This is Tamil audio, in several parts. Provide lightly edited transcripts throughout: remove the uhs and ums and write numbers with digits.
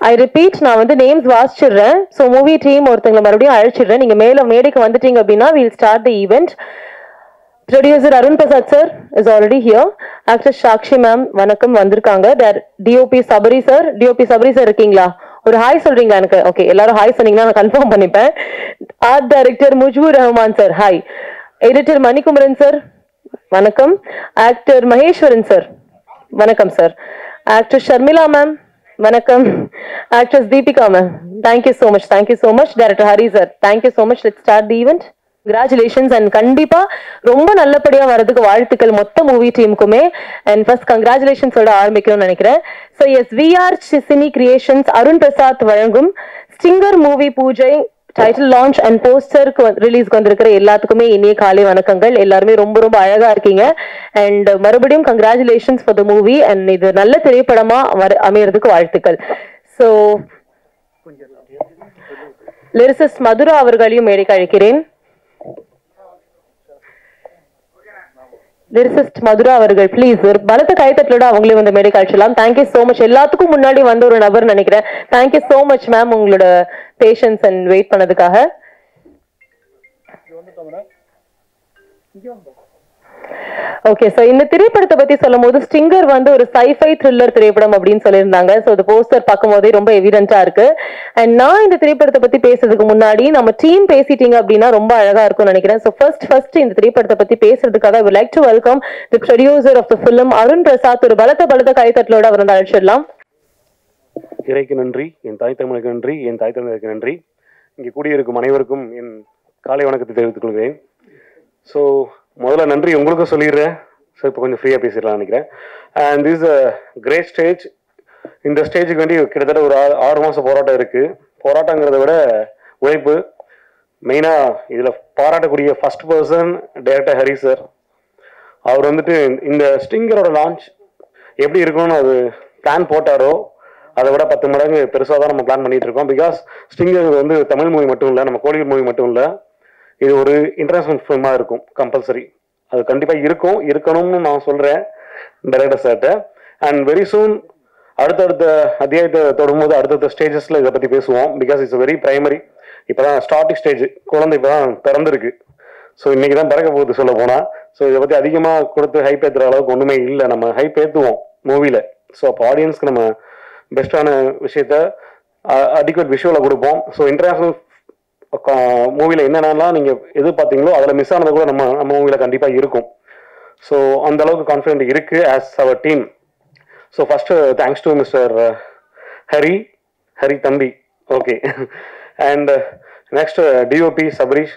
ஐ ரிப்பீட், நான் வந்து நேம்ஸ் வாசிச்சிடுறேன். ஸோ மூவி டீம் ஒருத்தங்களை மறுபடியும் அழைச்சிடுறேன். நீங்கள் மேடைக்கு வந்துட்டீங்க அப்படின்னா will start the event. Producer Arun Prasad sir is already here. Actress Sakshi ma'am வணக்கம் வந்திருக்காங்க. டிஓபி சபரி சார் இருக்கீங்களா? ஒரு ஹாய் சொல்றீங்களா எனக்கு? ஓகே, எல்லாரும் ஹாய் சொன்னீங்கன்னா நான் கன்ஃபார்ம் பண்ணிப்பேன். Art director Mujibur Rahman sir hi. Editor Manikumaran sir வணக்கம். ஆக்டர் மகேஸ்வரன் சார் வணக்கம் சார். ஆக்டர் ஷர்மிளா மேம் வணக்கம். Actress Deepika ma'am thank you so much. Director Hari sir thank you so much. Let's start the event. Congratulations and கண்டிப்பா ரொம்ப நல்லபடியா வரதுக்கு வாழ்த்துக்கள் மொத்த மூவி டீமுக்குமே. அண்ட் ஃபர்ஸ்ட் கங்க்ராச்சுலேஷன்ஸோட ஆரம்பிக்கணும்னு நினைக்கிறேன். So yes, VR cine creations Arun Prasad வழங்கும் Stinger movie pooja title launch and போஸ்டருக்கு ரிலீஸ்க்கு வந்திருக்கிற எல்லாத்துக்குமே இனிய காலை வணக்கங்கள். எல்லாருமே ரொம்ப ரொம்ப அழகா இருக்கீங்க. அண்ட் மறுபடியும் congratulations for the movie. And இது நல்ல திரைப்படமா அமையறதுக்கு வாழ்த்துக்கள். ஸோ லிரிசிஸ்ட் மதுரா அவர்களையும் மேடைக்கு அழைக்கிறேன். லிரிசிஸ்ட் மதுரா அவர்கள் ப்ளீஸ் ஒரு பலத்த கைத்தட்டலோட அவங்களே வந்து மேடை காட்சிலாம். Thank you so much. எல்லாத்துக்கும் முன்னாடி வந்த ஒரு நபர் நினைக்கிறேன். தேங்க்யூ ஸோ மச் மேம் உங்களோட பேஷன்ஸ் அண்ட் வெயிட் பண்ணதுக்காக. ஓகே, ஸோ இந்த திரைப்படத்தை பத்தி சொல்லும் போது ஸ்டிங்கர் வந்து ஒரு சைஃபை த்ரில்லர் திரைப்படம் அப்படின்னு சொல்லியிருந்தாங்க. ஸோ இந்த போஸ்டர் பார்க்கும் போதே ரொம்ப எவிடென்ட்டா இருக்கு. அண்ட் நான் இந்த திரைப்படத்தை பத்தி பேசுறதுக்கு முன்னாடி நம்ம டீம் பேசிட்டீங்க அப்படின்னா ரொம்ப அழகா இருக்கும்னு நினைக்கிறேன். ஸோ ஃபர்ஸ்ட் இந்த திரைப்படத்தை பத்தி பேசுறதுக்காக I would like to welcome the producer of the film Arun Prasad. ஒரு பலத்த கைத்தட்டலோட அவர் வந்து அழைச்சிடலாம். இறைக்கு நன்றி, என் தாய் தமிழுக்கு நன்றி, என் தாய் தமிழருக்கு நன்றி. இங்கே கூடியிருக்கும் அனைவருக்கும் என் காலை வணக்கத்தை தெரிவித்துக் கொள்கிறேன். ஸோ முதல்ல நன்றி உங்களுக்கும் சொல்லிடுறேன். ஸோ இப்போ கொஞ்சம் ஃப்ரீயாக பேசிடலாம்னு நினைக்கிறேன். And this a great stage. இந்த ஸ்டேஜுக்கு வேண்டி கிட்டத்தட்ட ஒரு 6 மாதம் போராட்டம் இருக்குது. போராட்டங்கிறத விட உழைப்பு. மெயினாக இதில் பாராட்டக்கூடிய first person director Hari sir. அவர் வந்துட்டு இந்த ஸ்டிங்கரோட லான்ச் எப்படி இருக்கணும்னு அது பிளான் போட்டாரோ அதை விட 10 மடங்கு பெருசாக தான் நம்ம பிளான் பண்ணிட்டு இருக்கோம். பிகாஸ் ஸ்டிங்கர் வந்து தமிழ் மூவி மட்டும் இல்லை, நம்ம கோலிவுட் மூவி மட்டும் இல்லை, இது ஒரு இன்டர்நேஷனல் ஃபிலிமாக இருக்கும். கம்பல்சரி அது கண்டிப்பாக இருக்கணும்னு நான் சொல்கிறேன் டைரக்டர் சார்கிட்ட. அண்ட் வெரி சூன் அடுத்தடுத்த அத்தியாயத்தை தொடரும்போது அடுத்தடுத்த ஸ்டேஜஸில் இதை பற்றி பேசுவோம். Because it's very primary. இப்போ தான் ஸ்டார்டிங் ஸ்டேஜ், குழந்தை இப்போ தான் திறந்துருக்கு. ஸோ இன்னைக்கு தான் பிறக்க போகுது சொல்ல போனால். ஸோ இதை பற்றி அதிகமாக கொடுத்து ஹைப் ஏற்றுற அளவுக்கு ஒன்றுமே இல்லை. நம்ம ஹைப் ஏற்றுவோம் மூவியில். ஸோ அப்போ ஆடியன்ஸ்க்கு நம்ம பெஸ்ட்டான விஷயத்த அடிக்வேட் விஷுவலை கொடுப்போம். ஸோ இன்டர்நேஷ்னல் மூவியில் என்னென்னலாம் நீங்கள் எதிர்பார்த்தீங்களோ அதில் மிஸ் ஆனது கூட நம்ம மூவியில் கண்டிப்பாக இருக்கும். ஸோ அந்த அளவுக்கு கான்ஃபிடென்ட் இருக்குது as our team. So first thanks to mister Hari தம்பி. Okay. And next DOP Sabarish.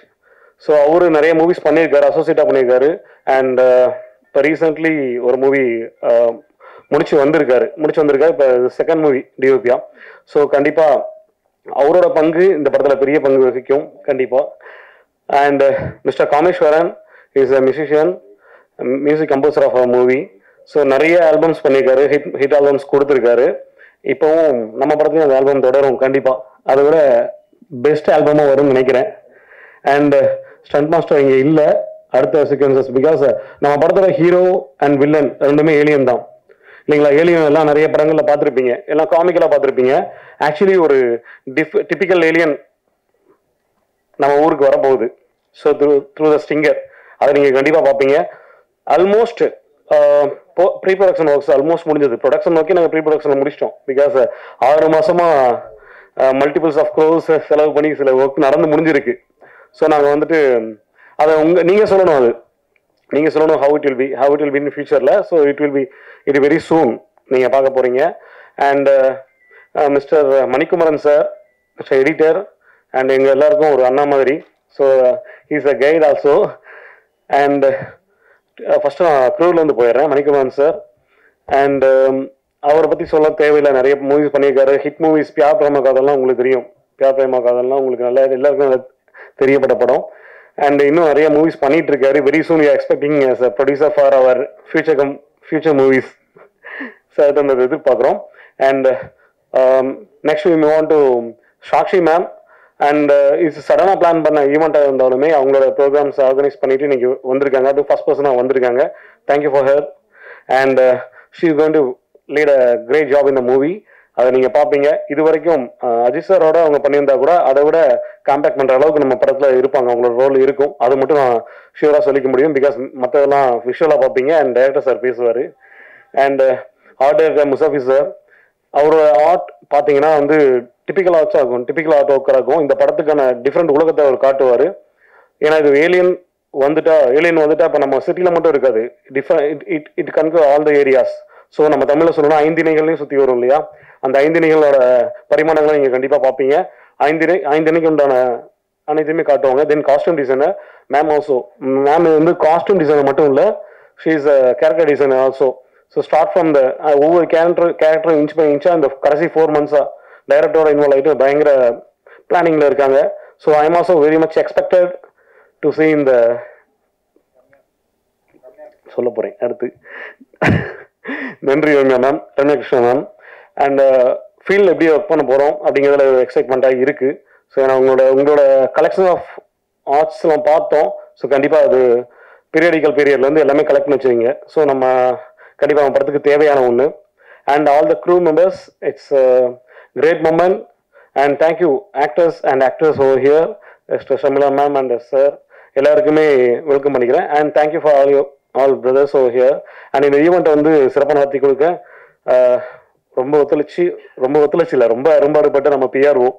So அவரு நிறைய மூவிஸ் பண்ணியிருக்காரு, அசோசியேட்டாக பண்ணியிருக்காரு. அண்ட் இப்போ ரீசெண்ட்லி ஒரு மூவி முடிச்சு வந்திருக்காரு. இப்போ செகண்ட் மூவி டிஓபியா. ஸோ கண்டிப்பாக அவரோட பங்கு இந்த படத்தில் பெரிய பங்கு வகிக்கும் கண்டிப்பாக. And mister Kameswaran is a musician, music composer of a movie. So நிறைய ஆல்பம்ஸ் பண்ணியிருக்காரு, ஹிட் ஆல்பம்ஸ் கொடுத்துருக்காரு. இப்போவும் நம்ம படத்துலையும் அந்த ஆல்பம் தொடரும் கண்டிப்பாக. அதை விட பெஸ்ட் ஆல்பமாக வரும்னு நினைக்கிறேன். அண்ட் ஸ்டண்ட் மாஸ்டர் இங்கே இல்லை அடுத்த சீக்வன்சஸ். பிகாஸ் நம்ம படத்தோட ஹீரோ அண்ட் வில்லன் ரெண்டுமே ஏலியன் தான் இல்லைங்களா? ஏலியன் எல்லாம் நிறைய படங்களில் பார்த்துருப்பீங்க, எல்லாம் காமிக்கலாக பார்த்துருப்பீங்க. ஆக்சுவலி ஒரு டிபிக்கல் ஏலியன் நம்ம ஊருக்கு வரப்போகுது. ஸோ த்ரூ த ஸ்டிங்கர் அதை நீங்கள் கண்டிப்பாக பார்ப்பீங்க. Almost pre production works almost முடிஞ்சது. ப்ரொடக்ஷன் நோக்கி நாங்கள் ப்ரீ ப்ரொடக்ஷன் முடிச்சிட்டோம். பிகாஸ் 6 மாசமா மல்டிபிள்ஸ் ஆஃப் க்ரோஸ் செலவு பண்ணி சில ஒர்க் நடந்து முடிஞ்சிருக்கு. ஸோ நாங்கள் வந்துட்டு அதை நீங்கள் சொல்லணும், அது நீங்கள் சொல்லணும் how it will be in ஃபியூச்சரில். ஸோ it very soon நீங்கள் பார்க்க போகிறீங்க. And mister Manikumaran sir, mister editor, and எங்கள் எல்லாருக்கும் ஒரு அண்ணா மாதிரி. So he's a guide also. And first நான் க்ரூவிலேருந்து போயிடுறேன். மணிக்குமரன் சார் அண்ட் அவரை பற்றி சொல்ல தேவையில்லை, நிறைய மூவிஸ் பண்ணியிருக்காரு. ஹிட் மூவிஸ் பியார் பிரேம காதல்லாம் உங்களுக்கு தெரியும். பியார் பிரேம காதல்லாம் உங்களுக்கு எல்லாருக்கும் நல்லா தெரியப்பட்ட படம். அண்ட் இன்னும் நிறைய மூவிஸ் பண்ணிட்டு இருக்காரு. Very soon you expecting as a producer for our future movies. Sir அந்த எதிர்பார்க்குறோம். And next we move on to Sakshi ma'am. And இது சடனாக பிளான் பண்ண ஈவெண்ட்டாக இருந்தாலுமே அவங்களோட ப்ரோக்ராம்ஸ் ஆர்கனைஸ் பண்ணிட்டு இன்னைக்கு வந்திருக்காங்க. அது ஃபர்ஸ்ட் பர்சனாக வந்திருக்காங்க. Thank you for her. And she is going to lead a great job in the movie. அதை நீங்கள் பார்ப்பீங்க. இது வரைக்கும் அஜித் சாரோட அவங்க பண்ணியிருந்தா கூட அதை விட காம்பேக்ட் பண்ணுற அளவுக்கு நம்ம படத்தில் இருப்பாங்க, அவங்களோட ரோல் இருக்கும். அது மட்டும் நான் ஷியூராக சொல்லிக்க முடியும். பிகாஸ் மற்றதெல்லாம் விஷுவலாக பார்ப்பீங்க அண்ட் டைரக்டர் சார் பேசுவார். And art director Musafi sir, அவரோட ஆர்ட் பார்த்தீங்கன்னா வந்து டிபிக்கல் ஆர்ட்ஸாக இருக்கும், டிபிக்கல் ஆர்ட் ஒர்க்கராக இருக்கும். இந்த படத்துக்கான டிஃப்ரெண்ட் உலகத்தை அவர் காட்டுவார். ஏன்னா இது ஏலியன் வந்துட்டா இப்போ நம்ம சிட்டியில் மட்டும் இருக்காது, it concur all the areas. So நம்ம தமிழில் சொல்லணும் 5 திணைகளையும் சுற்றி வரும் இல்லையா, அந்த 5 திணைகளோட பரிமாணங்களை நீங்கள் கண்டிப்பாக பார்ப்பீங்க. 5 திணைக்கு உண்டான அனைத்தையுமே காட்டுவாங்க. Then costume designer ma'am also, ma'am வந்து காஸ்டியூம் டிசைனர் மட்டும் இல்லை, she is a character designer also. So start from the ஒவ்வொரு கேரக்டரும் இன்ச் பை இன்ச்சாக இந்த கடைசி 4 months டைரக்டரோட இன்வால்வ் ஆகிட்டு பயங்கர பிளானிங்கில் இருக்காங்க. So I am also very much expected to see இந்த சொல்ல போகிறேன் அடுத்து. நன்றி Ramya ma'am, Ramya Krishna ma'am. And ஃபீல்டில் எப்படி ஒர்க் பண்ண போகிறோம் அப்படிங்கிறதுல எக்ஸைட்மெண்ட்டாக இருக்குது. ஸோ ஏன்னா உங்களோட கலெக்ஷன் ஆஃப் ஆர்ட்ஸ்லாம் பார்த்தோம். ஸோ கண்டிப்பாக அது பீரியட்லேருந்து எல்லாமே கலெக்ட் பண்ணி வச்சுருங்க. ஸோ நம்ம கண்டிப்பாக நம்ம படத்துக்கு தேவையான ஒன்று. And all the crew members, it's great moment. And thank you actors and actors over here, mister Shamila ma'am and sir எல்லாருக்குமே வெல்கம் பண்ணிக்கிறேன். And thank you for all brothers over here. And இந்த ஈவெண்ட்டை வந்து சிறப்பாக நடத்தி கொடுக்க ரொம்ப ஒத்துழைச்சி இல்லை, ரொம்ப அரும்பாடுபட்ட நம்ம பிஆர்ஓ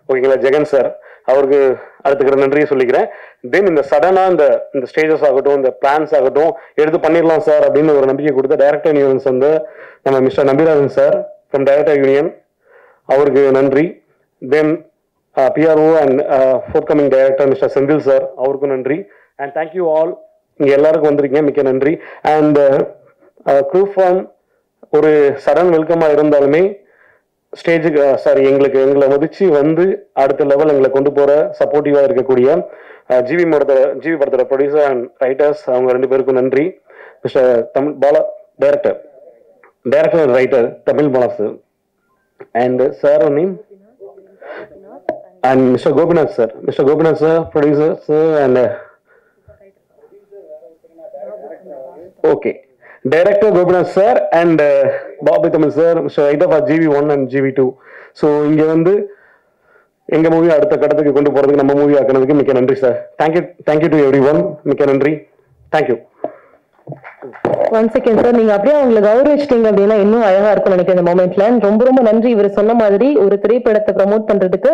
ஓகேங்களா ஜெகன் சார், அவருக்கு அடுத்துக்கிற நன்றியை சொல்லிக்கிறேன். தென் இந்த சடனாக இந்த ஸ்டேஜஸ் ஆகட்டும், இந்த பிளான்ஸ் ஆகட்டும் எடுத்து பண்ணிடலாம் சார் அப்படின்னு ஒரு நம்பிக்கை கொடுத்த டைரக்டர் யூனியன்ஸ் வந்து நம்ம mister Nambirajan sir from director union, அவருக்கு நன்றி. Then PRO and forthcoming director mister Senthil sir, அவருக்கும் நன்றி. அண்ட் தேங்க்யூ ஆல், இங்கே எல்லாருக்கும் வந்திருக்கீங்க, மிக்க நன்றி. அண்ட் க்ரூ ஃபார்ம் ஒரு சடன் வெல்கமாக இருந்தாலுமே ஸ்டேஜுக்கு எங்களை மதிச்சு வந்து அடுத்த லெவல் எங்களை கொண்டு போகிற சப்போர்ட்டிவாக இருக்கக்கூடிய ஜிவி படத்தோட ப்ரொடியூசர் அண்ட் ரைட்டர்ஸ், அவங்க 2 பேருக்கும் நன்றி. Mister Tamil Bala director and writer Tamil Bala sir, and sir name and Mr. Gopinath sir, producer sir, and okay, director Gopinath sir and Bobby Tamil sir, Mr. writer for GV1 and GV2. So இங்க வந்து எங்க மூவி அடுத்த கட்டத்துக்கு கொண்டு போறதுக்கு நம்ம மூவி ஆக்குனதுக்கு மிக்க நன்றி சார். தேங்க்யூ டு எவ்ரிவன், மிக்க நன்றி, தேங்க்யூ. ஒன் செகண்ட் சார், நீங்க அப்படியே அவங்களை கௌரவிச்சிட்டீங்க அப்படின்னா இன்னும் அழகா இருக்கும் நினைக்கிறேன் இந்த மொமெண்ட்ல. ரொம்ப நன்றி. இவர் சொன்ன மாதிரி ஒரு திரைப்படத்தை ப்ரமோட் பண்றதுக்கு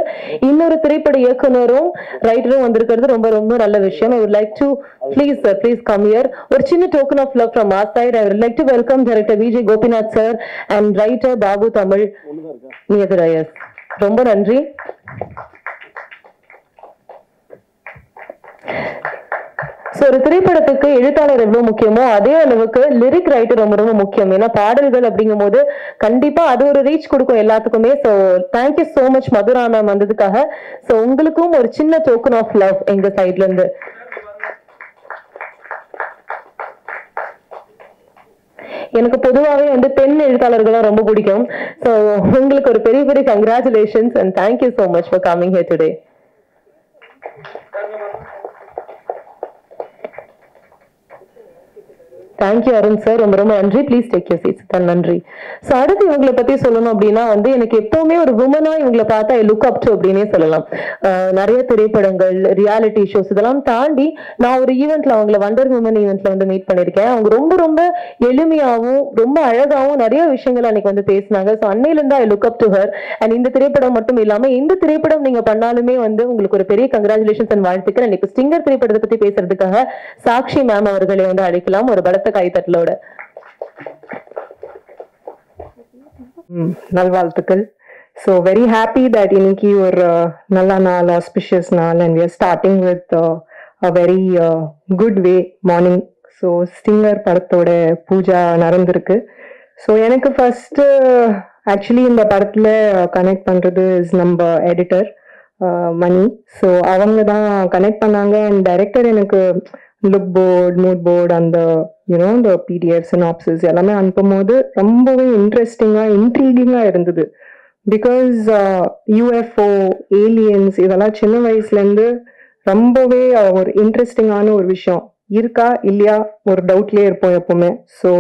இன்னொரு திரைப்பட இயக்குனரும் ரைட்டரும் வந்திருக்கிறது ரொம்ப நல்ல விஷயம். I would like to please come here. ஒரு சின்ன token of love from our side. I would like to welcome director VJ Gopinath sir and writer Babu Tamil Niyadurayas. ரொம்ப நன்றி. ஒரு திரைப்படத்துக்கு எழுத்தாளர் எவ்வளவு முக்கியமோ அதே அளவுக்கு லிரிக் ரைட்டர் ரொம்ப முக்கியம். ஏன்னா பாடல்கள் அப்படிங்கும் போது கண்டிப்பா அது ஒரு ரீச் கொடுக்கும் எல்லாத்துக்குமே. So thank you so much Madhura ma'am வந்ததுக்காக. ஸோ உங்களுக்கும் ஒரு சின்ன டோக்கன் ஆஃப் லவ் எங்க சைட்ல இருந்து. எனக்கு பொதுவாகவே வந்து பெண் எழுத்தாளர்கள் ரொம்ப பிடிக்கும். ஸோ உங்களுக்கு ஒரு பெரிய congratulations and thank you so much for coming here today. Thank you Arun sir, ரொம்ப நன்றி. Please take your seats. நன்றி. ஸோ அடுத்து இவங்களை பத்தி சொல்லணும் அப்படின்னா வந்து எனக்கு எப்பவுமே ஒரு உமனா இவங்களை பார்த்தா லுக் அப் டு அப்படின்னே சொல்லலாம். நிறைய திரைப்படங்கள், ரியாலிட்டி ஷோஸ் இதெல்லாம் தாண்டி நான் ஒரு ஈவெண்ட்ல அவங்களை வண்டர் உமன் ஈவெண்ட்ல வந்து மீட் பண்ணிருக்கேன். அவங்க ரொம்ப எளிமையாகவும் ரொம்ப அழகாவும் நிறைய விஷயங்கள் அன்னைக்கு வந்து பேசினாங்க. ஸோ அன்னையில இருந்து I look up to her. And இந்த திரைப்படம் மட்டும் இல்லாம இந்த திரைப்படம் நீங்க பண்ணாலுமே வந்து உங்களுக்கு ஒரு பெரிய கங்க்ராச்சுலேஷன்ஸ் அண்ட் வாழ்த்துக்கள். இன்னைக்கு ஸ்டிங்கர் திரைப்படத்தை பத்தி பேசுறதுக்காக சாக்ஷி மேம் அவர்களை வந்து அழைக்கலாம் ஒரு பலத்த கைத்தட்டலோட. நல்வாழ்த்துக்கள். ஸோ வெரி ஹாப்பி தட் இன்னைக்கு ஒரு நல்ல நாள், ஆஸ்பிஷியஸ் நாள், and we are starting with a very good way morning. So Stinger படத்தோட பூஜா நடந்திருக்கு. ஸோ எனக்கு ஃபர்ஸ்ட் ஆக்சுவலி இந்த படத்துல கனெக்ட் பண்றது இஸ் நம்ம எடிட்டர் மணி. ஸோ அவங்க தான் கனெக்ட் பண்ணாங்க. அண்ட் டைரக்டர் எனக்கு லுக் போர்டு, மூட் போர்டு, அந்த இந்த பிடிஎஃப் சினாப்சிஸ் எல்லாமே அனுப்பும் போது ரொம்பவே இன்ட்ரீகிங்காக இருந்தது. பிகாஸ் யூஎஃப்ஓ, ஏலியன்ஸ் இதெல்லாம் சின்ன வயசுலேருந்து ரொம்பவே ஒரு இன்ட்ரெஸ்டிங்கான ஒரு விஷயம். இருக்கா இல்லையா ஒரு டவுட்லேயே இருப்போம் எப்பவுமே. ஸோ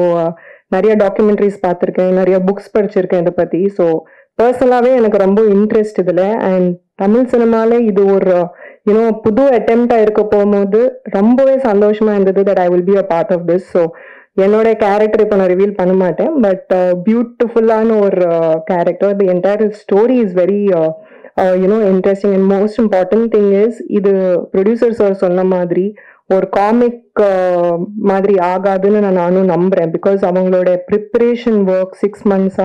நிறைய டாக்குமெண்ட்ரிஸ் பார்த்துருக்கேன், நிறைய புக்ஸ் படிச்சிருக்கேன் இதை பற்றி. ஸோ பர்சனலாகவே எனக்கு ரொம்ப இன்ட்ரெஸ்ட் இதில். அண்ட் தமிழ் சினிமாவில் இது ஒரு புது அட்டெம்ப்டாக இருக்க போகும்போது ரொம்பவே சந்தோஷமாக இருந்தது that I will be a part of this. So என்னோட கேரக்டர் இப்போ நான் ரிவீல் பண்ண மாட்டேன், பட் பியூட்டிஃபுல்லான ஒரு character. The entire story is very interesting. And most important thing is இது ப்ரொடியூசர் சார் சொன்ன மாதிரி ஒரு காமிக் மாதிரி ஆகாதுன்னு நானும் நம்புறேன். பிகாஸ் அவங்களோட ப்ரிப்பரேஷன் ஒர்க் 6 months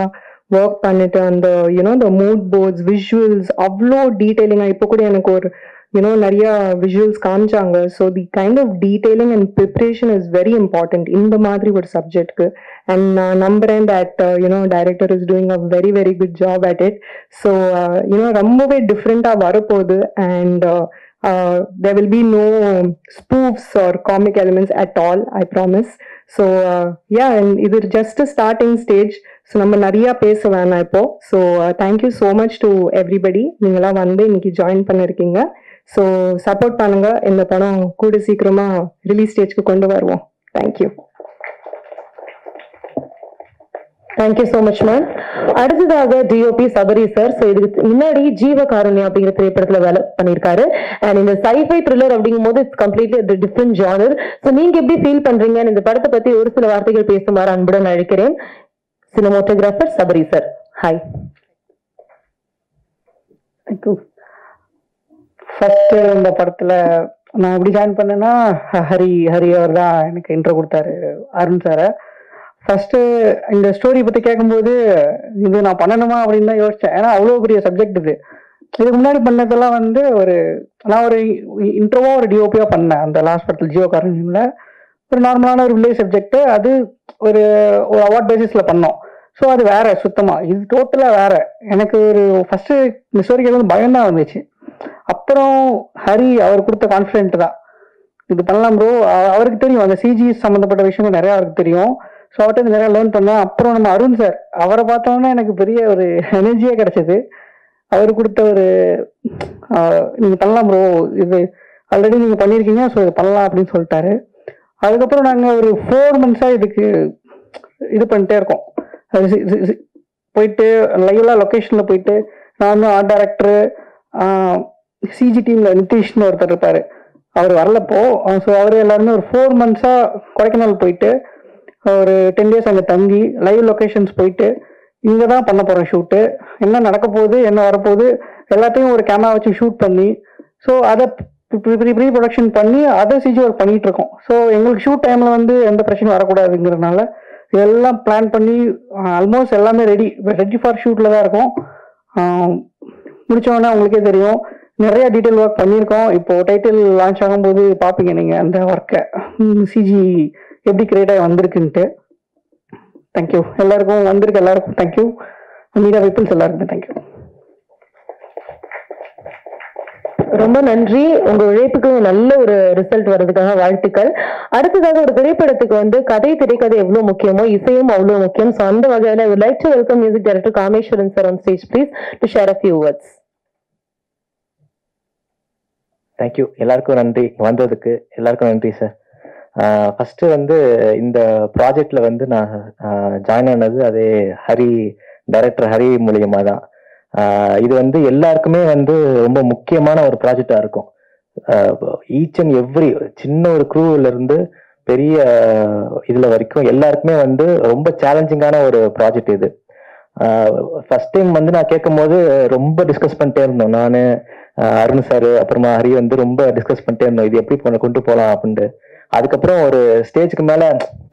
ஒர்க் பண்ணிட்டு அந்த த மூட் போர்ட்ஸ், விஷுவல்ஸ் அவ்வளோ டீட்டெயிலிங்காக இப்போ கூட எனக்கு ஒரு நிறைய விஷுவல்ஸ் காமிச்சாங்க. So the kind of detailing and preparation is very important இந்த மாதிரி ஒரு சப்ஜெக்ட்க்கு. அண்ட் நான் நம்புறேன் that director is doing a very very good job at it. So ரொம்பவே டிஃப்ரெண்ட்டாக வரப்போகுது. And there will be no spoofs or comic elements at all, I promise. So yeah, and இது just a starting stage. So நம்ம நிறைய பேச வேணாம் இப்போ. So thank you so much to everybody. நீங்களாம் வந்து இன்னைக்கு ஜாயின் பண்ணிருக்கீங்க. ஸோ சப்போர்ட் பண்ணுங்க. இந்த படம் கூட சீக்கிரமா ரிலீஸ் ஸ்டேஜ்க்கு கொண்டு வருவோம். Thank you. Thank you so much ma'am. அடுத்ததாக டிஓபி சபரி சார். ஸோ இதுக்கு முன்னாடி ஜீவகாருண்யம் அப்படிங்கிற திரைப்படத்துல வேலை பண்ணியிருக்காரு. அண்ட் இந்த சைஃபை த்ரில்லர் அப்படிங்கும் போது it's completely different genre. So நீங்க எப்படி ஃபீல் பண்றீங்க? இந்த படத்தை பத்தி ஒரு சில வார்த்தைகள் பேசுமாறு அன்புடன் அழைக்கிறேன். Cinematographer Sabari sir. Hi. First இந்த படத்துல நான் எப்படி ஜாயின் பண்ணேன்னா ஹரி அவர் தான் எனக்கு இன்ட்ரோ கொடுத்தாரு, அருண் சாரை. ஃபர்ஸ்ட் இந்த ஸ்டோரி பற்றி கேட்கும்போது இது நான் பண்ணணுமா அப்படின்னு தான் யோசித்தேன். ஏன்னா அவ்வளோ பெரிய சப்ஜெக்ட் இது. இதுக்கு முன்னாடி பண்ணதெல்லாம் வந்து நான் ஒரு இன்ட்ரோவா ஒரு டிஓபியா பண்ணேன் அந்த லாஸ்ட் படத்தில் ஜீவகாருண்யம்ல. ஒரு நார்மலான ஒரு வில்லேஜ் சப்ஜெக்ட், அது ஒரு அவார்ட் பேசிஸ்ல பண்ணோம். ஸோ அது வேற சுத்தமாக, இது டோட்டலாக வேற. எனக்கு ஒரு ஃபர்ஸ்ட் இந்த ஸ்டோரிக்கு வந்து பயம்தான் வந்துச்சு. அப்புறம் ஹரி அவர் கொடுத்த கான்ஃபிடென்ட் தான், இது பண்ணலாம் ப்ரோ. அவருக்கு தெரியும் அந்த சிஜி சம்மந்தப்பட்ட விஷயங்கள் நிறையா அவருக்கு தெரியும். ஸோ அவர்கிட்ட நிறையா லேர்ன் பண்ணேன். அப்புறம் நம்ம அருண் சார், அவரை பார்த்தோன்னா எனக்கு பெரிய ஒரு எனர்ஜியே கிடைச்சது. அவர் கொடுத்த ஒரு நீங்கள் பண்ணலாம் ப்ரோ, இது ஆல்ரெடி நீங்கள் பண்ணியிருக்கீங்க, ஸோ இது பண்ணலாம் அப்படின்னு சொல்லிட்டாரு. அதுக்கப்புறம் நாங்கள் ஒரு 4 months இதுக்கு இது பண்ணிட்டே இருக்கோம். போயிட்டு லைவ்ல லொக்கேஷனில் போயிட்டு நானும் ஆர்ட் டைரக்டரு, சிஜி டீமில் நிதிஷ்னு ஒருத்தர் இருப்பார், அவர் வரலப்போ. ஸோ அவர் எல்லாருமே ஒரு 4 months கொடைக்கானல் போயிட்டு ஒரு 10 days அங்கே தங்கி லைவ் லொக்கேஷன்ஸ் போயிட்டு இங்கே தான் பண்ண போகிறோம் ஷூட்டு. என்ன நடக்க போகுது, என்ன வரப்போகுது எல்லாத்தையும் ஒரு கேமரா வச்சு ஷூட் பண்ணி, ஸோ அதை ப்ரீ ப்ரொடக்ஷன் பண்ணி அதை சிஜி ஒர்க் பண்ணிட்டு இருக்கோம். ஸோ எங்களுக்கு ஷூட் டைமில் வந்து எந்த பிரச்சனையும் வரக்கூடாதுங்கிறதுனால இதெல்லாம் பிளான் பண்ணி ஆல்மோஸ்ட் எல்லாமே ரெடி ஃபார் ஷூட்டில் தான் இருக்கும். முடிச்சோன்னா உங்களுக்கே தெரியும் நிறைய டீட்டெயில் ஒர்க் பண்ணியிருக்கோம். இப்போ டைட்டில் லான்ச் ஆகும்போது பார்ப்பீங்க நீங்கள் அந்த ஒர்க்கை, சிஜி எப்படி கிரியேட் ஆகி வந்திருக்குன்ட்டு. தேங்க்யூ எல்லாருக்கும், வந்திருக்கு எல்லாருக்கும் தேங்க்யூ. மீடியா பீப்புள்ஸ் எல்லாருக்குமே தேங்க்யூ. ரொம்ப நன்றி. உங்க உழைப்புக்கு நல்ல ஒரு ரிசல்ட் வர்றதுக்காக வாழ்த்துக்கள். அடுத்ததாக ஒரு திரைப்படத்துக்கு வந்து திரைக்கதை எவ்வளவு முக்கியமோ இசையும் அவ்வளவு முக்கியம். ஸோ அந்த வகையில I would like to welcome music director Kameswaran sir on stage please to share a few words. Thank you. எல்லாருக்கும் நன்றி, வந்ததுக்கு எல்லாருக்கும் நன்றி சார். ஃபர்ஸ்ட் வந்து இந்த ப்ராஜெக்ட்ல வந்து நான் ஜாயின் ஆனது அதே டைரக்டர் ஹரி மூலியமா தான். இது வந்து எல்லாருக்குமே வந்து ரொம்ப முக்கியமான ஒரு ப்ராஜெக்டா இருக்கும். ஈச் அண்ட் எவ்ரி சின்ன ஒரு க்ரூல இருந்து பெரிய இதுல வரைக்கும் எல்லாருக்குமே வந்து ரொம்ப சேலஞ்சிங்கான ஒரு ப்ராஜெக்ட் இது. ஃபர்ஸ்ட் டைம் வந்து நான் கேட்கும் போது ரொம்ப டிஸ்கஸ் பண்ணிட்டே இருந்தோம். நான் அருண் சார் அப்புறமா ஹரி வந்து ரொம்ப டிஸ்கஸ் பண்ணிட்டே இருந்தோம், இது எப்படி கொண்டு போகலாம் அப்படின்ட்டு. அதுக்கப்புறம் ஒரு ஸ்டேஜுக்கு மேல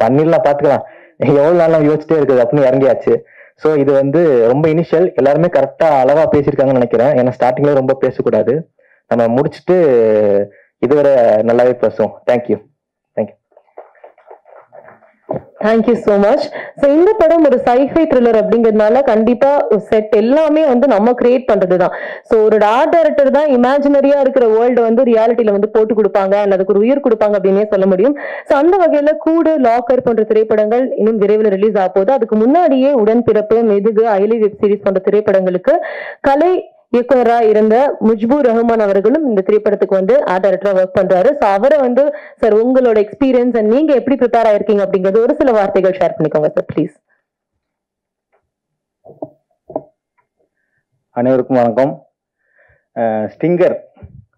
பண்ணிடலாம், பாத்துக்கலாம், எவ்வளவு நாளும் யோசிச்சுட்டே இருக்குது அப்படின்னு இறங்கியாச்சு. ஸோ இது வந்து ரொம்ப இனிஷியல், எல்லாருமே கரெக்டா அளவா பேசியிருக்காங்கன்னு நினைக்கிறேன். ஏன்னா ஸ்டார்டிங்ல ரொம்ப பேசக்கூடாது, நம்ம முடிச்சுட்டு இதுவரை நல்லாவே பேசுவோம். Thank you. Thank you so much. So இந்த படம் ஒரு சைஃபை த்ரில்லர் அப்படிங்கிறதுனால கண்டிப்பா செட் எல்லாமே வந்து நம்ம கிரியேட் பண்றது தான். ஸோ ஒரு ஆர்ட் டைரக்டர் தான் இமேஜினரியா இருக்கிற வேர்ல்டு வந்து ரியாலிட்டியில வந்து போட்டு கொடுப்பாங்க, அதுக்கு ஒரு உயிர் கொடுப்பாங்க அப்படின்னே சொல்ல முடியும். ஸோ அந்த வகையில கூடு, லாக்கர் போன்ற திரைப்படங்கள் இன்னும் விரைவில் ரிலீஸ் ஆக போகுது. அதுக்கு முன்னாடியே உடன்பிறப்பு, மெதுகு, ஐலி வெப் சீரிஸ் போன்ற திரைப்படங்களுக்கு கலை இயக்குனரா இருந்த முஜ்பூர் ரஹ்மான் அவர்களும் இந்த திரைப்படத்துக்கு வந்து ஆர்ட் டைரக்டரா ஒர்க் பண்றாரு. ஸோ அவரை வந்து சார் உங்களோட எக்ஸ்பீரியன்ஸ் அண்ட் நீங்க எப்படி ப்ரிப்பேர் ஆயிருக்கீங்க அப்படிங்கிறது ஒரு சில வார்த்தைகள் ஷேர் பண்ணிக்கோங்க சார் ப்ளீஸ். அனைவருக்கும் வணக்கம். ஸ்டிங்கர்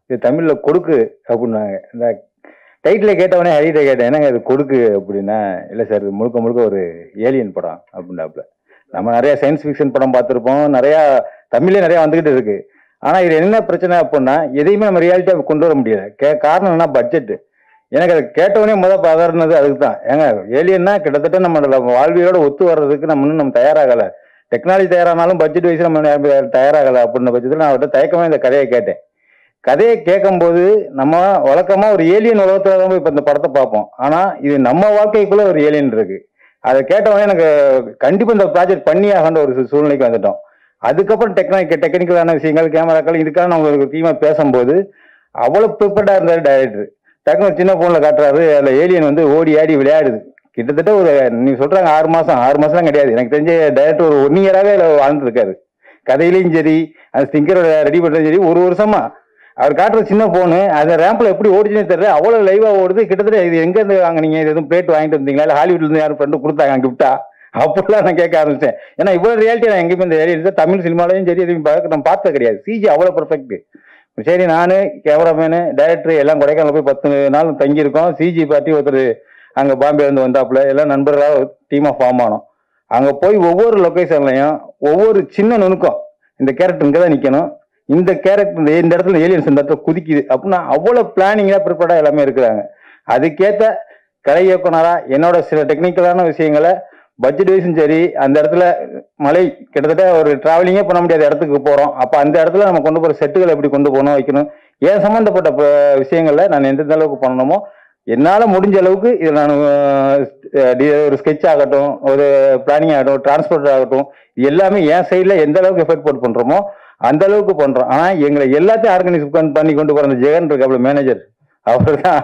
இது தமிழில் கொடுக்கு அப்படின்னாங்க. இந்த டைட்டில் கேட்டவொடனே ஹரிட்ட கேட்டேன், என்னங்க இது கொடுக்கு அப்படின்னா, இல்லை சார் இது முழுக்க முழுக்க ஒரு ஏலியன் படம் அப்படின்னாப்புல. நம்ம நிறைய சயின்ஸ் ஃபிக்ஷன் படம் பார்த்துருப்போம், நிறையா தமிழ்லேயே நிறையா வந்துக்கிட்டு இருக்கு. ஆனால் இது என்ன பிரச்சனை அப்படின்னா, எதையுமே நம்ம ரியாலிட்டியாக கொண்டு வர முடியல. காரணம் என்ன, பட்ஜெட்டு. எனக்கு அதை கேட்டவொடனே பதறினது அதுக்கு தான். ஏங்க ஏலியன்னா கிட்டத்தட்ட நம்ம வாழ்வியோட ஒத்து வர்றதுக்கு நம்ம தயாராகலை. டெக்னாலஜி தயாரானாலும் பட்ஜெட் வைஸ் நம்ம தயாராகலை அப்படின்ற பட்சத்தில் நான் அவர்கிட்ட தயக்கமாக இந்த கதையை கேட்டேன். கதையை கேட்கும்போது நம்ம வழக்கமாக ஒரு ஏலியன் உலகத்தில் தான் போய் இப்போ இந்த படத்தை பார்ப்போம். ஆனால் இது நம்ம வாழ்க்கைக்குள்ளே ஒரு ஏலியன் இருக்கு. அதை கேட்டவொடனே எனக்கு கண்டிப்பாக இந்த ப்ராஜெக்ட் பண்ணி ஆகின்ற ஒரு சூழ்நிலைக்கு வந்துட்டோம். அதுக்கப்புறம் டெக்னிக்கலான விஷயங்கள், கேமராக்கள், இதுக்காக நம்ம ஒரு டீமாக பேசும்போது அவ்வளோ ப்ரிப்பேர்டாக இருந்தார் டைரக்டர். டக்குனு சின்ன ஃபோனில் காட்டுறாரு, அதில் ஏலியன் வந்து ஓடி ஆடி விளையாடுது. கிட்டத்தட்ட ஒரு நீங்க சொல்றாங்க 6 மாசம் கிடையாது, எனக்கு தெரிஞ்ச டைரக்டர் ஒரு 1 இயராகவே வாழ்ந்துருக்காரு. கதையிலையும் சரி, அந்த ஸ்டிங்கரோட ரெடி பண்ணுறதும் சரி, 1 வருஷமா அவர் காட்டுற சின்ன போனு அந்த ரேம்பில் எப்படி ஓடிச்சுன்னே தெரியல, அவ்வளோ லைவாக ஓடுது. கிட்டத்தட்ட இது எங்கேருந்து வாங்க, நீங்கள் இது எதுவும் பிளேட் வாங்கிட்டு வந்தீங்களா, இல்லை ஹாலிவுட்லேருந்து யாரும் ஃப்ரெண்டு கொடுத்தாங்க கிஃப்டா, அப்படிலாம் நான் கேட்க ஆரம்பிச்சேன். ஏன்னா இவ்வளோ ரியாலிட்டி நான் எங்கேயுமே இந்த ஏரியா தமிழ் சினிமாலையும் சரி எதுவும் நம்ம பார்த்தது கிடையாது. சிஜி அவ்வளோ பர்ஃபெக்ட். சரி, நான் கேமராமேனு டைரக்டர் எல்லாம் கொடைக்கானல் போய் 10 நாள் தங்கியிருக்கோம். சிஜி பார்ட்டி ஒருத்தர் அங்கே பாம்பேலேருந்து வந்தாப்புல, எல்லாம் நண்பர்களாக டீமாக ஃபார்ம் ஆனோம். அங்கே போய் ஒவ்வொரு லொக்கேஷன்லையும் ஒவ்வொரு சின்ன நுணுக்கம், இந்த கேரக்டர் இங்கே தான் நிற்கணும், இந்த கேரக்டர் இந்த இடத்துல ஏலியன்ஸ் இந்த இடத்துல குதிக்குது அப்படின்னா அவ்வளோ பிளானிங்காக ப்ரிப்பேர்டாக எல்லாமே இருக்கிறாங்க. அதுக்கேற்ற கலை இயக்குனராக என்னோட சில டெக்னிக்கலான விஷயங்களை பட்ஜெட் வைஸும் சரி, அந்த இடத்துல மலை கிட்டத்தட்ட ஒரு டிராவலிங்கே பண்ண முடியாத இடத்துக்கு போகிறோம். அப்போ அந்த இடத்துல நம்ம கொண்டு போகிற செட்டுகளை எப்படி கொண்டு போகணும் வைக்கணும், ஏன் சம்மந்தப்பட்ட விஷயங்களில் நான் எந்த அளவுக்கு பண்ணணுமோ என்னால் முடிஞ்ச அளவுக்கு இதில் நான் ஒரு ஸ்கெட்ச் ஆகட்டும், ஒரு பிளானிங் ஆகட்டும், டிரான்ஸ்போர்ட் ஆகட்டும், எல்லாமே என் சைடில் எந்த அளவுக்கு எஃபெக்ட் போட்டு பண்ணுறோமோ அந்த அளவுக்கு பண்ணுறோம். ஆனால் எங்களை எல்லாத்தையும் ஆர்கனைஸ் பண்ணி கொண்டு போகிற அந்த ஜெகன் இருக்கு அவ்வளோ மேனேஜர், அவர் தான்.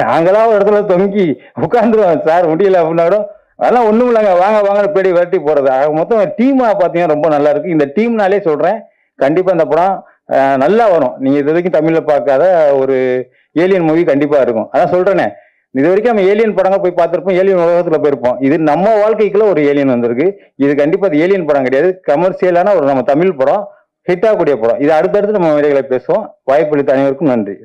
நாங்களாம் ஒரு இடத்துல தொங்கி உட்காந்துருவோம், சார் முடியல அப்படின்னாலும் அதெல்லாம் ஒன்றும் இல்லைங்க, வாங்க வாங்க பேடி விரட்டி போகிறது. மொத்தம் டீமாக பார்த்தீங்கன்னா ரொம்ப நல்லா இருக்குது. இந்த டீம்னாலே சொல்கிறேன், கண்டிப்பாக இந்த படம் நல்லா வரும். நீங்கள் இது வரைக்கும் தமிழில் பார்க்காத ஒரு ஏலியன் மூவி கண்டிப்பாக இருக்கும். அதான் சொல்கிறேனே, இது வரைக்கும் நம்ம ஏலியன் படங்க போய் பார்த்துருப்போம், ஏலியன் உலகத்தில் போயிருப்போம். இது நம்ம வாழ்க்கைக்குள்ள ஒரு ஏலியன் வந்திருக்கு. இது கண்டிப்பாக அது ஏலியன் படம் கிடையாது, கமர்ஷியலான ஒரு நம்ம தமிழ் படம், ஹிட் ஆகக்கூடிய படம். இது அடுத்தடுத்து நம்ம வேலைகளை பேசுவோம். வாய்ப்பளித்த அனைவருக்கும் நன்றி.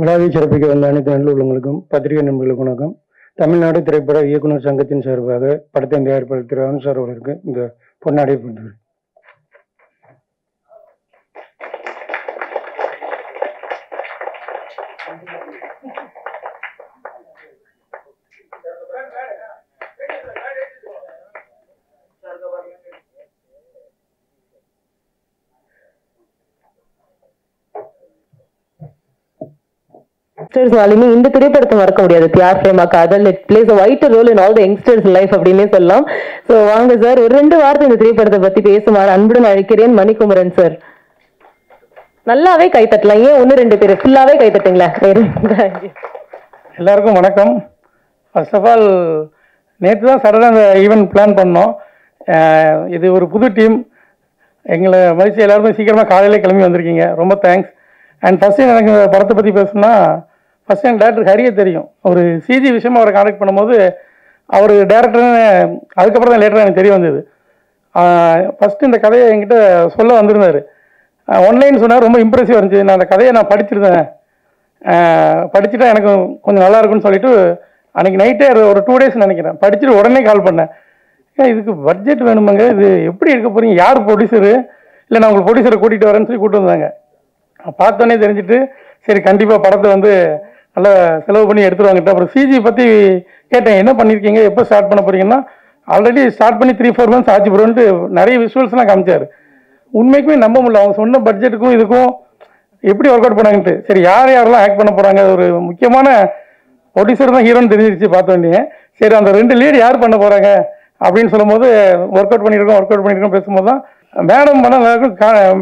விழாவை சிறப்பிக்க வந்த அனைத்து நல்லுள்ளவங்களுக்கும் பத்திரிகை நண்பர்களுக்கு வணக்கம். தமிழ்நாடு திரைப்பட இயக்குநர் சங்கத்தின் சார்பாக படத்தை தயாரிப்பாளர் திரு அருண் சார் அவர்களுக்கு இந்த பொன்னாடை பண்ணுறேன். இந்த திரைப்படத்தை மறக்க முடியாது. பியார் பிரேமா காதல், it plays a vital role in all the youngsters life அப்படின்னே சொல்லலாம். சோ வாங்க சார், ஒரு 2 வார்த்தை இந்த திரைப்படத்தை பத்தி பேசுமாறு அன்புடன் அழைக்கிறேன். மணிக்குமரன் சார். நல்லாவே கை தட்டலாம், ஏன் 1-2 பேர் ஃபுல்லாவே கை தட்டுங்களா? எல்லாருக்கும் வணக்கம். ஃபர்ஸ்ட் ஆஃப் ஆல் நேற்று தான் சடனாக அந்த ஈவெண்ட் பிளான் பண்ணோம். இது ஒரு புது டீம், எங்களை மதிச்சு எல்லாருமே சீக்கிரமாக காலையிலே கிளம்பி வந்திருக்கீங்க, ரொம்ப தேங்க்ஸ். அண்ட் ஃபஸ்ட்டு எனக்கு படத்தை பற்றி பேசணும்னா, ஃபஸ்ட்டு எனக்கு டேரக்டர் ஹரியை தெரியும். ஒரு சிஜி விஷயமா அவரை கான்டாக்ட் பண்ணும்போது அவர் டேரக்டர்னு அதுக்கப்புறம் தான் லேட்டராக எனக்கு தெரிய வந்தது. ஃபஸ்ட்டு இந்த கதையை என்கிட்ட சொல்ல வந்திருந்தார். ஒன்லைன் சொன்னார், ரொம்ப இம்ப்ரெசிவாக இருந்துச்சு. நான் அந்த கதையை நான் படிச்சிருந்தேன், படிச்சுட்டா எனக்கு கொஞ்சம் நல்லா இருக்குன்னு சொல்லிட்டு அன்றைக்கி நைட்டே ஒரு 2 days நினைக்கிறேன் படிச்சுட்டு உடனே கால் பண்ணேன். இதுக்கு பட்ஜெட் வேணுமாங்க, இது எப்படி எடுக்க போகிறீங்க, யார் ப்ரொடியூசரு, இல்லை நான் உங்களுக்கு ப்ரொடியூசரை கூட்டிகிட்டு வரேன்னு சொல்லி கூப்பிட்டு வந்தாங்க. பார்த்தோன்னே தெரிஞ்சுட்டு சரி கண்டிப்பாக படத்தை வந்து நல்லா செலவு பண்ணி எடுத்துருவாங்கிட்ட. அப்புறம் சிஜி பற்றி கேட்டேன், என்ன பண்ணியிருக்கீங்க, எப்போ ஸ்டார்ட் பண்ண போகிறீங்கன்னா, ஆல்ரெடி ஸ்டார்ட் பண்ணி 3-4 months ஆச்சு ப்ரோன்ட்டு நிறைய விஷுவல்ஸ்லாம் காமிச்சார். உண்மைக்குமே நம்ப முடியல, அவங்க சொன்ன பட்ஜெட்டுக்கும் இதுக்கும் எப்படி ஒர்க் அவுட் பண்ணாங்கன்ட்டு. சரி யாரெல்லாம் ஆக்ட் பண்ண போகிறாங்க, ஒரு முக்கியமான ப்ரொடியூசர் தான் ஹீரோன்னு தெரிஞ்சிருச்சு பார்த்தோன்னே. சரி அந்த 2 லீடு யார் பண்ண போகிறாங்க அப்படின்னு சொல்லும்போது ஒர்க் அவுட் பண்ணியிருக்கோம் பேசும்போது தான் மேடம் பண்ண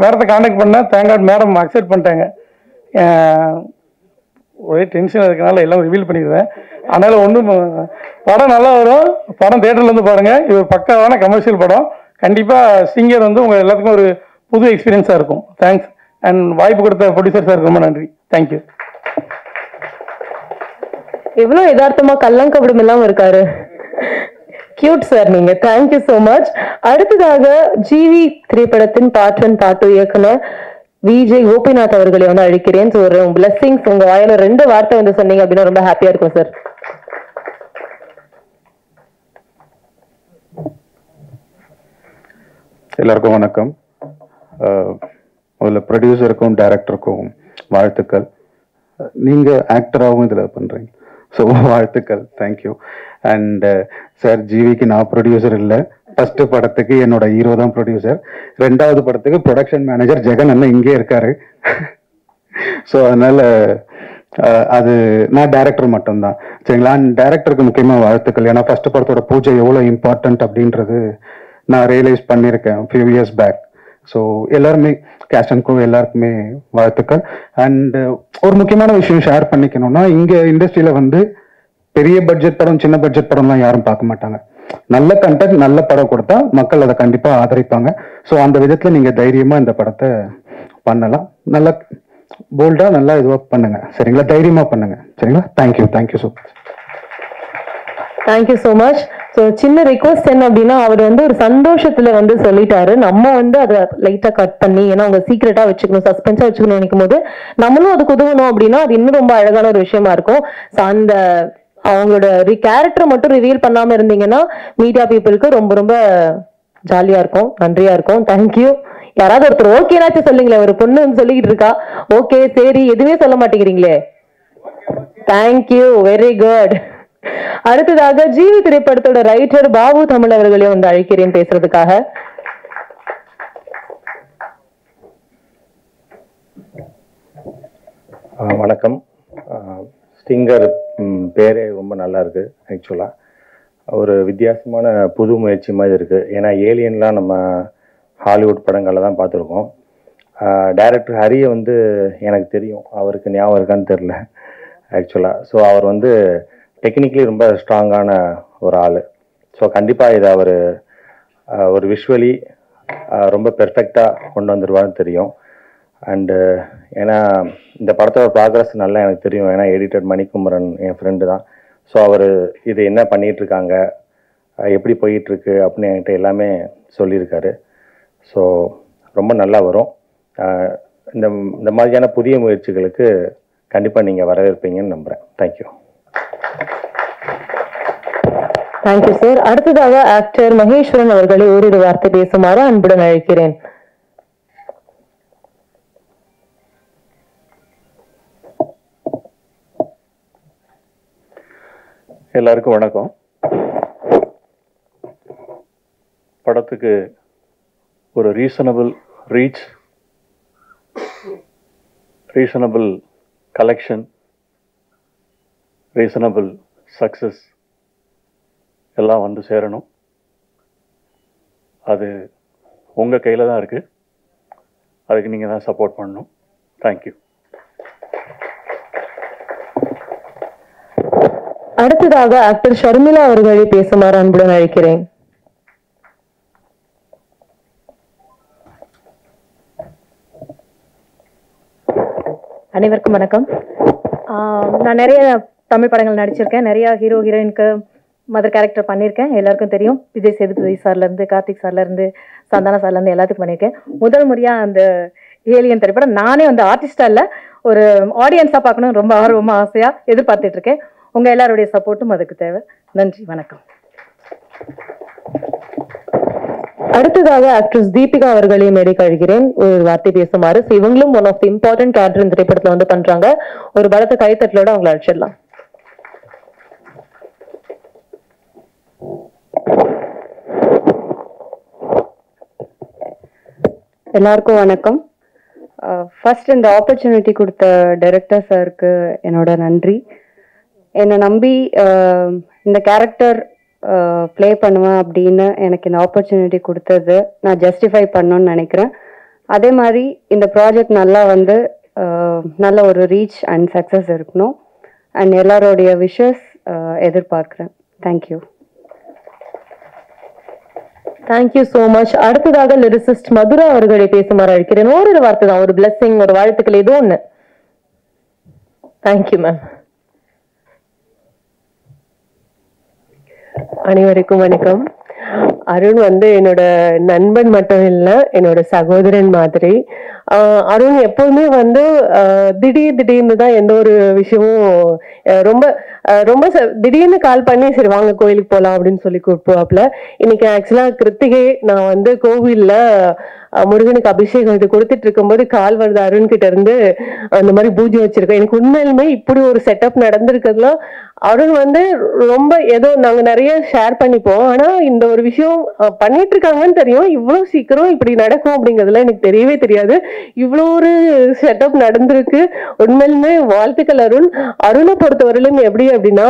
மேடத்தை கான்டாக்ட் பண்ணேன். தேங்காட் மேடம் அக்செப்ட் பண்ணிட்டாங்க. ஒரே டென்ஷன் இருக்கனால எல்லாம் ரிவீல் பண்ணிடுவேன். அதனால் ஒன்றும் படம் நல்லா வரும். படம் தேட்டரில் வந்து பாருங்கள், இது ஒரு பக்காவான கமர்ஷியல் படம், கண்டிப்பாக சிங்கர் வந்து உங்கள் எல்லாத்துக்கும் ஒரு புது எக்ஸ்பீரியன்ஸாக இருக்கும். தேங்க்ஸ். அண்ட் வாய்ப்பு கொடுத்த ப்ரொடியூசர் சாருக்கு ரொம்ப நன்றி. தேங்க்யூ. எவ்வளவு யதார்த்தமா கள்ளங்கபடம் இல்லாம இருக்காரு. கியூட் சார் நீங்க. Thank you so much. அடுத்ததாக ஜிவி திரைப்படத்தின் பார்ட் 1 பார்ட் 2 இயக்குனர் விஜய் கோபிநாத் அவர்களை வந்து அழைக்கிறேன். ஒரு பிளெஸிங்ஸ் உங்க வாயில 2 வார்த்தை வந்து சொன்னீங்க அப்படின்னா ரொம்ப ஹாப்பியா இருக்கும் சார். எல்லாருக்கும் வணக்கம். முதல்ல ப்ரொடியூசருக்கும் டைரக்டருக்கும் வாழ்த்துக்கள். நீங்க ஆக்டராகவும் இதுல பண்றீங்க, ஸோ வாழ்த்துக்கள். தேங்க்யூ. அண்ட் சார், ஜிவிக்கு நான் ப்ரொடியூசர் இல்லை. ஃபர்ஸ்ட் படத்துக்கு என்னோட ஹீரோ தான் ப்ரொடியூசர். 2வது படத்துக்கு ப்ரொடக்ஷன் மேனேஜர் ஜெகன் அண்ணன் இங்கே இருக்காரு. ஸோ அதனால அது நான் டைரக்டர் மட்டும்தான், சரிங்களா. டைரக்டருக்கு முக்கியமாக வாழ்த்துக்கள். ஏன்னா ஃபர்ஸ்ட் படத்தோட பூஜை எவ்வளோ இம்பார்ட்டன்ட் அப்படின்றது நான் ரியலைஸ் பண்ணியிருக்கேன் ஃபியூ இயர்ஸ் பேக். ஸோ எல்லாருமே கேஸ்ட் அண்ட் க்ரூ எல்லாருக்குமே வாழ்த்துக்கள். அண்ட் ஒரு முக்கியமான விஷயம் ஷேர் பண்ணிக்கணும்னா, இங்கே இண்டஸ்ட்ரியில் வந்து பெரிய பட்ஜெட் படம் சின்ன பட்ஜெட் படம்லாம் யாரும் பார்க்க மாட்டாங்க. நல்ல கண்டென்ட் நல்ல படம் கொடுத்தா மக்கள் அதை கண்டிப்பாக ஆதரிப்பாங்க. ஸோ அந்த விதத்தில் நீங்கள் தைரியமாக இந்த படத்தை பண்ணலாம். நல்லா போல்டாக நல்லா இதுவாக பண்ணுங்க, சரிங்களா. தைரியமாக பண்ணுங்க, சரிங்களா. Thank you. Thank you so much. Thank you so much. So சின்ன ரிக்வஸ்ட் என்ன அப்படின்னா, அவர் வந்து ஒரு சந்தோஷத்துல வந்து சொல்லிட்டாரு. நம்ம வந்து அதை லைட்டா கட் பண்ணி, ஏன்னா அவங்க சீக்கிரட்டா வச்சுக்கணும், சஸ்பென்ஸா வச்சுக்கணும் நினைக்கும் போது நம்மளும் அதுக்கு உதவணும் அப்படின்னா அது இன்னும் ரொம்ப அழகான ஒரு விஷயமா இருக்கும். ஸோ அந்த அவங்களோட கேரக்டர் மட்டும் ரிவீல் பண்ணாம இருந்தீங்கன்னா மீடியா பீப்புளுக்கு ரொம்ப ரொம்ப ஜாலியா இருக்கும், நன்றியா இருக்கும். தேங்க்யூ. யாராவது ஒருத்தர் ஓகேனாச்சும் சொல்லுங்களேன். ஒரு பொண்ணு வந்து சொல்லிக்கிட்டு இருக்கா ஓகே சரி, எதுவுமே சொல்ல மாட்டேங்கிறீங்களே. Thank you, very good. அடுத்ததாக ஜிவி திரைப்படத்தோட ரைட்டர் பாபு தமிழ் அவர்களையும் வந்து அழைக்கிறேன் பேசுறதுக்காக. வணக்கம். ஸ்டிங்கர் பேரே ரொம்ப நல்லா இருக்கு. ஆக்சுவலாக ஒரு வித்தியாசமான புது முயற்சி மாதிரி இருக்குது. ஏன்னா ஏலியன்லாம் நம்ம ஹாலிவுட் படங்களில் தான் பார்த்துருக்கோம். டைரக்டர் ஹரியை வந்து எனக்கு தெரியும், அவருக்கு ஞாபகம் இருக்கான்னு தெரில ஆக்சுவலாக. ஸோ அவர் வந்து டெக்னிக்கலி ரொம்ப ஸ்ட்ராங்கான ஒரு ஆள். ஸோ கண்டிப்பாக இதை அவர் ஒரு விஷுவலி ரொம்ப பெர்ஃபெக்டாக கொண்டு வந்துடுவார்னு தெரியும். அண்டு ஏன்னா இந்த படத்தோட ப்ராக்ரஸ் நல்லா எனக்கு தெரியும். ஏன்னா எடிட்டர் மணிக்குமரன் என் ஃப்ரெண்டு தான். ஸோ அவர் இது என்ன பண்ணிகிட்ருக்காங்க, எப்படி போயிட்டுருக்கு அப்படின்னு என்கிட்ட எல்லாமே சொல்லியிருக்காரு. ஸோ ரொம்ப நல்லா வரும். இந்த மாதிரியான புதிய முயற்சிகளுக்கு கண்டிப்பாக நீங்கள் வரவேற்பீங்கன்னு நம்புகிறேன். தேங்க்யூ. Thank you sir. அடுத்ததாக ஆக்டர் மகேஸ்வரன் அவர்களை ஓரிரு வார்த்தை பேசுமாறு அன்புடன் அழைக்கிறேன். எல்லாருக்கும் வணக்கம். படத்துக்கு ஒரு reasonable reach, reasonable collection, reasonable success எல்லாம் வந்து சேரணும். அது உங்கள் கையில் தான் இருக்குது. அதுக்கு நீங்கள் தான் சப்போர்ட் பண்ணணும். தேங்க்யூ. அடுத்ததாக ஆக்டர் ஷர்மிளா அவர்களை பேசுமாறு அன்புடன் அழைக்கிறேன். அனைவருக்கும் வணக்கம். நான் நிறைய தமிழ் படங்கள் நடிச்சிருக்கேன். நிறைய ஹீரோ ஹீரோயினுக்கு மதர் கேரக்டர் பண்ணியிருக்கேன். எல்லாருக்கும் தெரியும். விஜய் சேதுபதி சார்லேருந்து, கார்த்திக் சார்லேருந்து, சந்தானா சார்லேருந்து எல்லாத்துக்கும் பண்ணியிருக்கேன். முதல் முறையாக அந்த ஏலியன் திரைப்படம் நானே வந்து ஆர்டிஸ்டாக இல்லை, ஒரு ஆடியன்ஸாக பார்க்கணும் ரொம்ப ஆர்வமாக ஆசையாக எதிர்பார்த்துட்ருக்கேன். உங்கள் எல்லாருடைய சப்போர்ட்டும் அதுக்கு தேவை. நன்றி, வணக்கம். அடுத்ததாக ஆக்ட்ரஸ் தீபிகா அவர்களையும் மேடைக்கு அழைக்கிறேன், ஒரு வார்த்தை பேசுமாறு. இவங்களும் one of the important character இந்த திரைப்படத்துல வந்து பண்றாங்க. ஒரு பலத்த கைத்தட்டலோட அவங்களை அழைச்சிடலாம். எல்லாருக்கும் வணக்கம். ஃபர்ஸ்ட் இந்த ஆப்பர்ச்சுனிட்டி கொடுத்த டைரக்டர் சாருக்கு என்னோட நன்றி. என்னை நம்பி இந்த கேரக்டர் ப்ளே பண்ணுவேன் அப்படின்னு எனக்கு இந்த ஆப்பர்ச்சுனிட்டி கொடுத்தது நான் ஜஸ்டிஃபை பண்ணணும்னு நினைக்கிறேன். அதே மாதிரி இந்த ப்ராஜெக்ட் நல்லா வந்து நல்ல ஒரு ரீச் அண்ட் சக்ஸஸ் இருக்கணும். அண்ட் எல்லாரோடைய விஷஸ் எதிர்பார்க்குறேன். தேங்க்யூ. Thank you so much. அடுத்ததாக லிரிசிஸ்ட் மதுரா அவர்களை பேசுமாறு அழைக்கிறேன். ஒரு வார்த்தை தான், ஒரு பிளெஸிங், ஒரு வாழ்த்துக்கள், ஏதோ ஒண்ணு. Thank you ma'am. அனைவருக்கும் வணக்கம். அருண் என்னோட நண்பன் மட்டும் இல்லை, என்னோட சகோதரன் மாதிரி. அருண் எப்போதுமே திடீர்னு தான் எந்த ஒரு விஷயமும் ரொம்ப ரொம்ப திடீர்னு கால் பண்ணி சரி வாங்க கோயிலுக்கு போகலாம் அப்படின்னு சொல்லி கூப்பிடுவாப்புல. இன்னைக்கு ஆக்சுவலா கிருத்திகை நான் கோவில்ல முருகனுக்கு அபிஷேகம் இது கொடுத்துட்டு இருக்கும்போது கால் வருது அருண் கிட்ட இருந்து, அந்த மாதிரி பூஜை வச்சிருக்கேன். எனக்கு உண்மையிலுமே இப்படி ஒரு செட்டப் நடந்திருக்கிறதுல அருண் ரொம்ப ஏதோ நாங்க நிறைய ஷேர் பண்ணிப்போம், ஆனா இந்த ஒரு விஷயம் பண்ணிட்டு இருக்காங்கன்னு தெரியும், இவ்வளவு சீக்கிரம் இப்படி நடக்கும் அப்படிங்கிறதுல எனக்கு தெரியவே தெரியாது. இவ்வளோ ஒரு செட்டப் நடந்திருக்கு. உண்மையிலுமே வாழ்த்துக்கள் அருண். அருணை பொறுத்தவரையிலும் எப்படி அப்படின்னா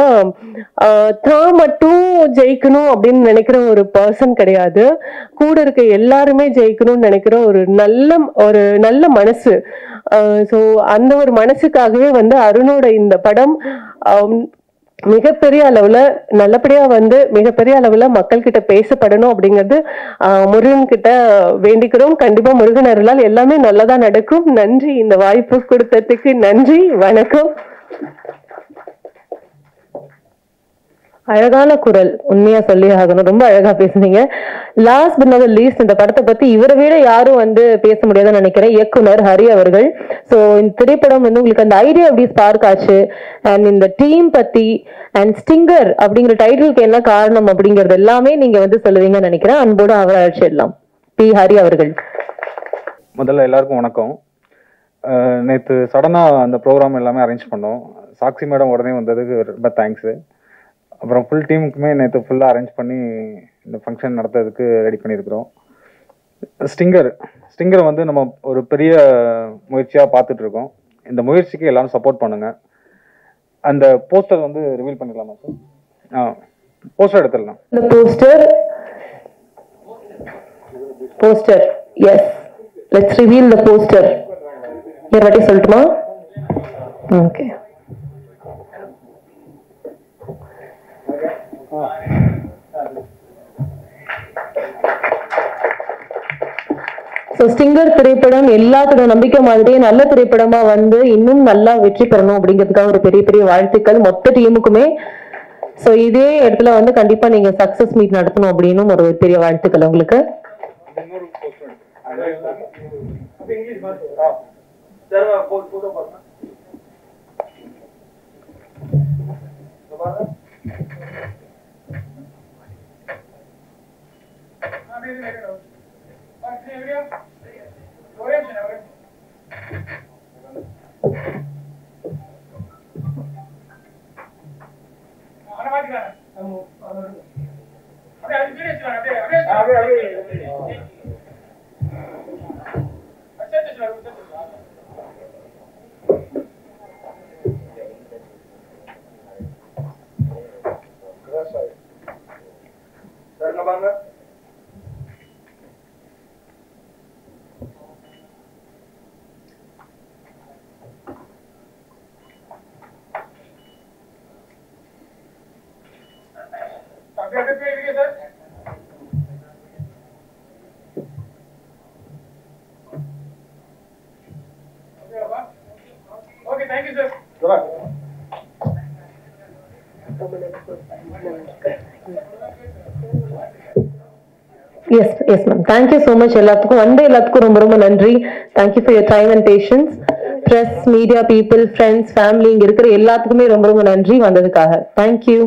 தான் மட்டும் ஜெயிக்கணும் அப்படின்னு நினைக்கிற ஒரு பர்சன் கிடையாது, கூட இருக்க எல்லாருமே ஜெயிக்கணும்னு நினைக்கிற ஒரு நல்ல மனசு. ஸோ அந்த ஒரு மனசுக்காகவே அருணோட இந்த படம் மிகப்பெரிய அளவுல நல்லபடியா மிகப்பெரிய அளவுல மக்கள் கிட்ட பேசப்படணும் அப்படிங்கிறது முருகன் கிட்ட வேண்டிக்கிறோம். கண்டிப்பா முருகன் அருளால் எல்லாமே நல்லதா நடக்கும். நன்றி, இந்த வாய்ப்பு கொடுத்ததுக்கு நன்றி. வணக்கம். அழகான குரல், உண்மையா சொல்லி ஆகணும், ரொம்ப அழகா பேசுனீங்க. லாஸ்ட் பட் நாட் லீஸ்ட், இந்த படத்தை பத்தி இவரை விட யாரும் பேச முடியாதுன்னு நினைக்கிறேன், இயக்குனர் ஹரி அவர்கள். ஸோ இந்த திரைப்படம் உங்களுக்கு அந்த ஐடியா எப்படி ஸ்பார்க் ஆச்சு, அண்ட் இந்த டீம் பத்தி, அண்ட் ஸ்டிங்கர் அப்படிங்கிற டைட்டிலுக்கு என்ன காரணம் அப்படிங்கறது எல்லாமே நீங்க சொல்லுவீங்கன்னு நினைக்கிறேன். அன்போடு அவரை அழைச்சிடலாம். பி ஹரி அவர்கள். முதல்ல எல்லாருக்கும் வணக்கம். நேற்று சடனாக அந்த ப்ரோக்ராம் எல்லாமே அரேஞ்ச் பண்ணோம். சாக்ஷி மேடம் உடனே வந்ததுக்கு ரொம்ப தேங்க்ஸு. அப்புறம் ஃபுல் டீமுக்குமே நேற்று ஃபுல்லாக அரேஞ்ச் பண்ணி இந்த ஃபங்க்ஷன் நடத்துறதுக்கு ரெடி பண்ணியிருக்கிறோம். ஸ்டிங்கர் நம்ம ஒரு பெரிய முயற்சியாக பார்த்துட்ருக்கோம். இந்த முயற்சிக்கு எல்லாரும் சப்போர்ட் பண்ணுங்கள். அந்த போஸ்டர் ரிவீல் பண்ணிடலாமா சார்? போஸ்டர் எடுத்துடலாம். Poster yes, let's reveal the poster. ஒரு வாட்டி சொல்லட்டுமா? ஓகே. ஸ்டிங்கர் திரைப்படம் எல்லாத்தோட நம்பிக்கை மாதிரியே நல்ல திரைப்படமா இன்னும் நல்லா வெற்றி பெறணும் அப்படிங்கிறதுக்காக ஒரு பெரிய பெரிய வாழ்த்துக்கள் மொத்த டீமுக்குமே. சோ இதே இடத்துல கண்டிப்பா நீங்க சக்சஸ் மீட் நடத்தணும் அப்படின்னு ஒரு பெரிய வாழ்த்துக்கள் உங்களுக்கு. Yes ma'am. Thank you so much எல்லாத்துக்கும் ரொம்ப ரொம்ப நன்றி. Thank you for your time and patience. Press, media people, friends, family இங்க இருக்கிற எல்லாத்துக்குமே ரொம்ப ரொம்ப நன்றி வந்ததுக்காக. Thank you.